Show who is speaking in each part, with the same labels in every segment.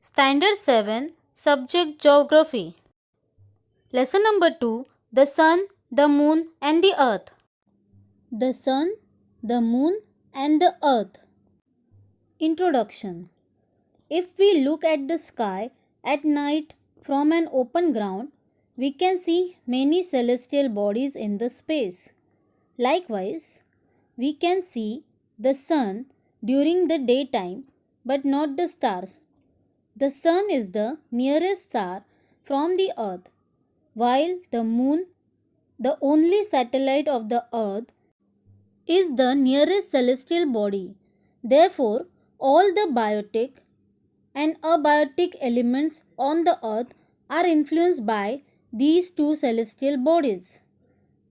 Speaker 1: Standard 7, Subject Geography. Lesson number 2, The Sun, the Moon and the Earth. The Sun, the Moon and the Earth. Introduction. If we look at the sky at night from an open ground, we can see many celestial bodies in the space. Likewise, we can see the sun during the daytime but not the stars. The sun is the nearest star from the earth, while the moon, the only satellite of the earth, is the nearest celestial body. Therefore, all the biotic and abiotic elements on the earth are influenced by these two celestial bodies.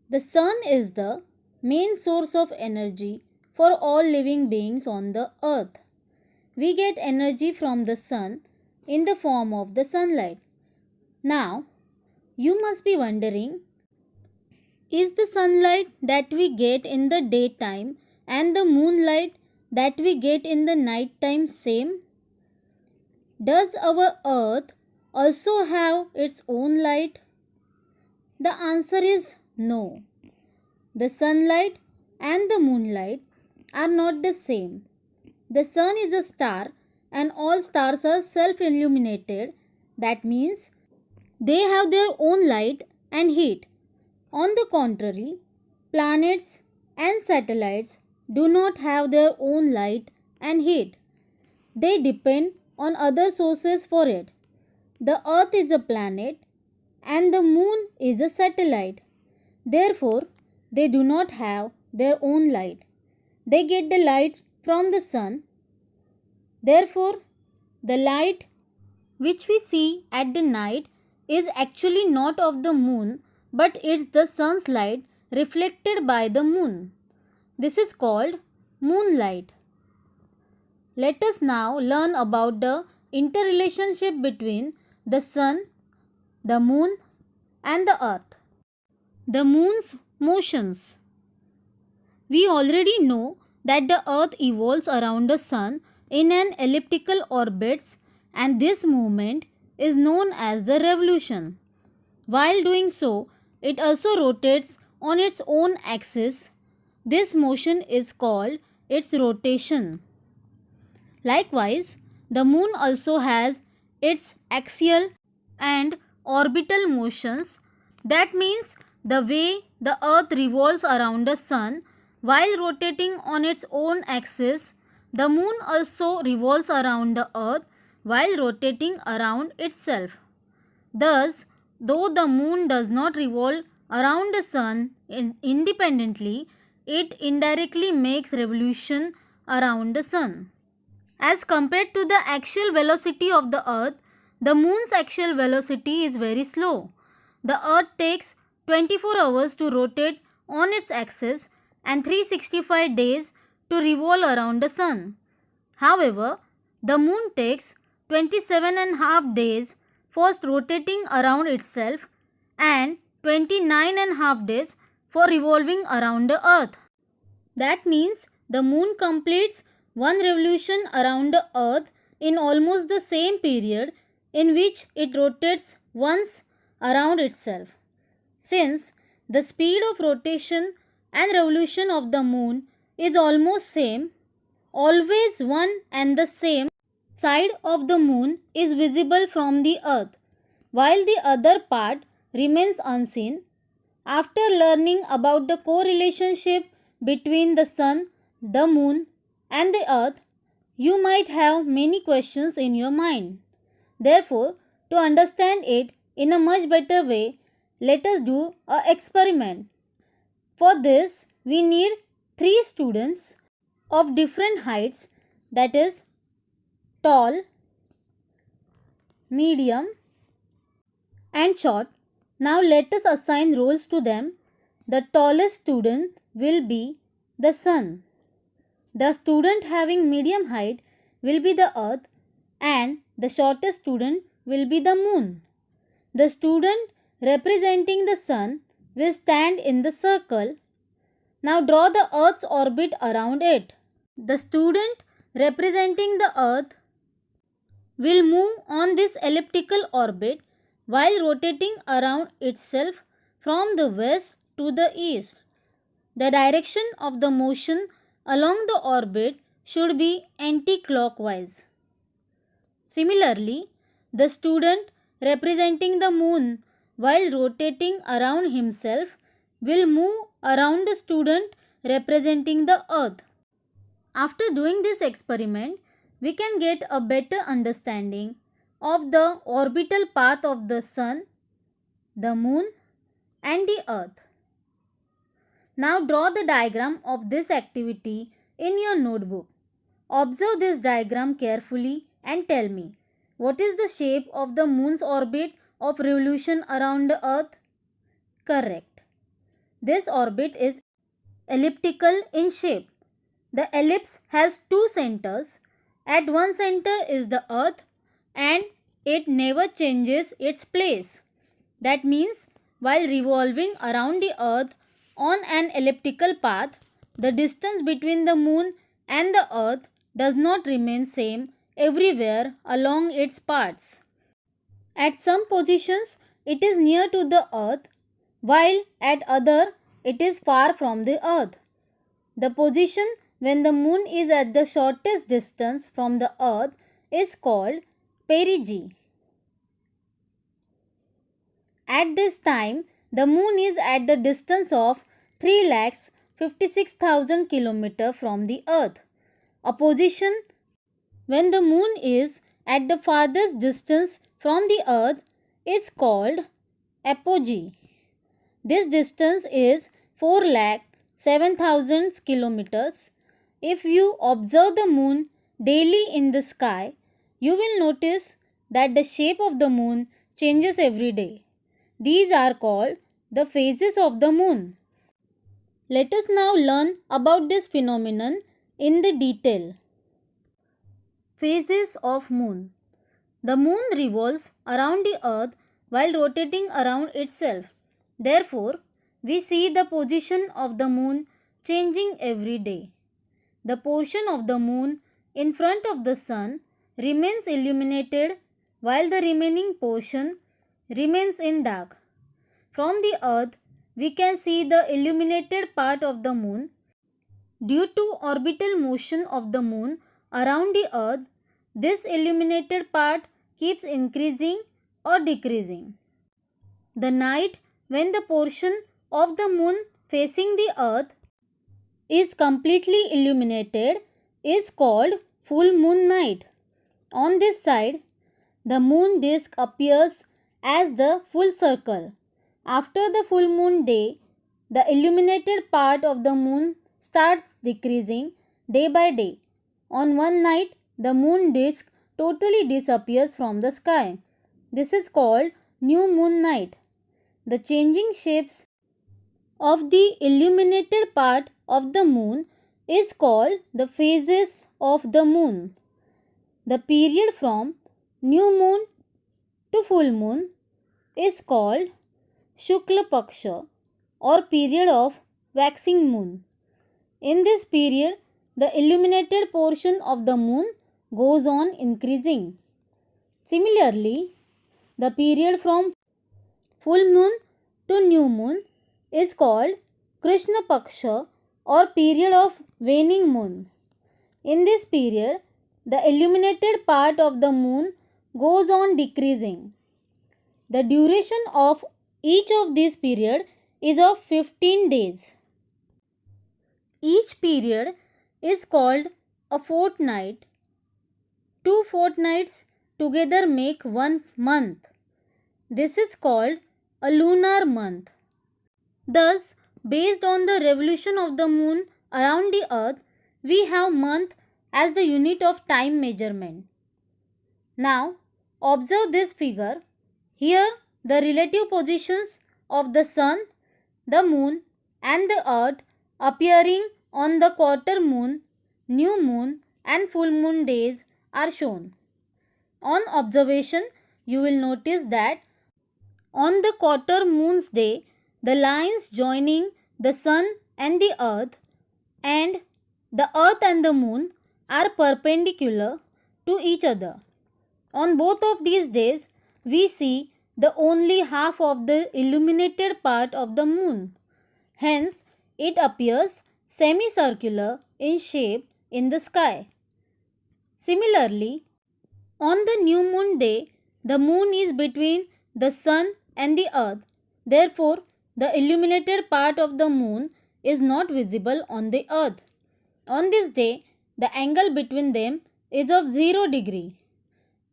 Speaker 1: The sun is the main source of energy for all living beings on the earth. We get energy from the sun in the form of the sunlight. Now, you must be wondering, is the sunlight that we get in the daytime and the moonlight that we get in the night time same? Does our earth also have its own light? The answer is no. The sunlight and the moonlight are not the same. The sun is a star and all stars are self-illuminated. That means they have their own light and heat. On the contrary, planets and satellites do not have their own light and heat. They depend on other sources for it. The earth is a planet and the moon is a satellite. Therefore, they do not have their own light. They get the light from the sun. Therefore, the light which we see at the night is actually not of the moon, but it's the sun's light reflected by the moon. This is called moonlight. Let us now learn about the interrelationship between the sun, the moon and the earth. The moon's motions. We already know that the earth evolves around the sun in an elliptical orbit, and this movement is known as the revolution. While doing so, it also rotates on its own axis. This motion is called its rotation. Likewise, the moon also has its axial and orbital motions. That means the way the earth revolves around the sun while rotating on its own axis, the moon also revolves around the earth while rotating around itself. Thus, though the moon does not revolve around the sun independently, it indirectly makes revolution around the sun. As compared to the axial velocity of the earth, the moon's axial velocity is very slow. The earth takes 24 hours to rotate on its axis and 365 days to revolve around the sun. However, the moon takes 27.5 days for rotating around itself and 29.5 days for revolving around the earth. That means the moon completes one revolution around the earth in almost the same period in which it rotates once around itself. Since the speed of rotation and revolution of the moon is almost same, always one and the same side of the moon is visible from the earth, while the other part remains unseen. After learning about the correlationship between the sun, the moon and the earth, you might have many questions in your mind. Therefore, to understand it in a much better way, let us do an experiment. For this, we need 3 students of different heights, that is tall, medium and short. Now let us assign roles to them. The tallest student will be the sun. The student having medium height will be the earth and the shortest student will be the moon. The student representing the sun will stand in the circle. Now draw the earth's orbit around it. The student representing the earth will move on this elliptical orbit while rotating around itself from the west to the east. The direction of the motion along the orbit should be anti-clockwise. Similarly, the student representing the moon while rotating around himself will move around the student representing the earth. After doing this experiment, we can get a better understanding of the orbital path of the sun, the moon, and the earth. Now draw the diagram of this activity in your notebook. Observe this diagram carefully and tell me, what is the shape of the moon's orbit of revolution around the earth? Correct. This orbit is elliptical in shape. The ellipse has two centers. At one center is the earth and it never changes its place. That means while revolving around the earth on an elliptical path, the distance between the moon and the earth does not remain same everywhere along its paths. At some positions it is near to the earth, while at other it is far from the earth. The position when the moon is at the shortest distance from the earth is called perigee. At this time, the moon is at the distance of 3,56,000 km from the earth. A position when the moon is at the farthest distance from the earth is called apogee. This distance is 4,07,000 km. If you observe the moon daily in the sky, you will notice that the shape of the moon changes every day. These are called the phases of the moon. Let us now learn about this phenomenon in the detail. Phases of moon. The moon revolves around the earth while rotating around itself. Therefore, we see the position of the moon changing every day. The portion of the moon in front of the sun remains illuminated while the remaining portion remains in dark. From the earth, we can see the illuminated part of the moon. Due to orbital motion of the moon around the earth, this illuminated part keeps increasing or decreasing. The night when the portion of the moon facing the earth is completely illuminated is called full moon night. On this side, the moon disk appears as the full circle. After the full moon day, the illuminated part of the moon starts decreasing day by day. On one night, the moon disk totally disappears from the sky. This is called new moon night. The changing shapes of the illuminated part of the moon is called the phases of the moon. The period from new moon to full moon is called Shukla Paksha or period of waxing moon. In this period, the illuminated portion of the moon goes on increasing. Similarly, the period from full moon to new moon is called Krishna Paksha or period of waning moon. In this period, the illuminated part of the moon goes on decreasing. The duration of each of these periods is of 15 days. Each period is called a fortnight. 2 fortnights together make 1 month. This is called a lunar month. Thus, based on the revolution of the moon around the earth, we have month as the unit of time measurement. Now, observe this figure. Here, the relative positions of the sun, the moon, and the earth appearing on the quarter moon, new moon, and full moon days are shown. On observation, you will notice that on the quarter moon's day, the lines joining the sun and the earth and the moon are perpendicular to each other. On both of these days, we see the only half of the illuminated part of the moon. Hence, it appears semicircular in shape in the sky. Similarly, on the new moon day, the moon is between the sun and the earth. Therefore, the illuminated part of the moon is not visible on the earth. On this day, the angle between them is of 0 degree.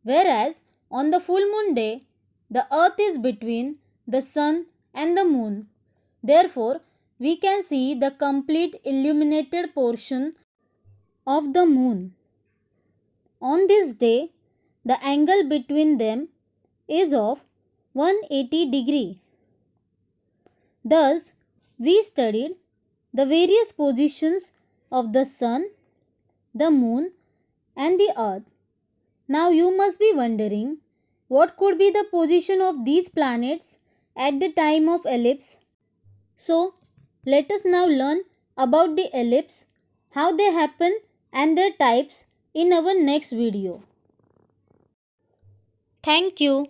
Speaker 1: Whereas on the full moon day, the earth is between the sun and the moon. Therefore, we can see the complete illuminated portion of the moon. On this day, the angle between them is of 180 degree. Thus, we studied the various positions of the sun, the moon and the earth. Now you must be wondering what could be the position of these planets at the time of eclipse. So, let us now learn about the eclipse, how they happen and their types in our next video. Thank you.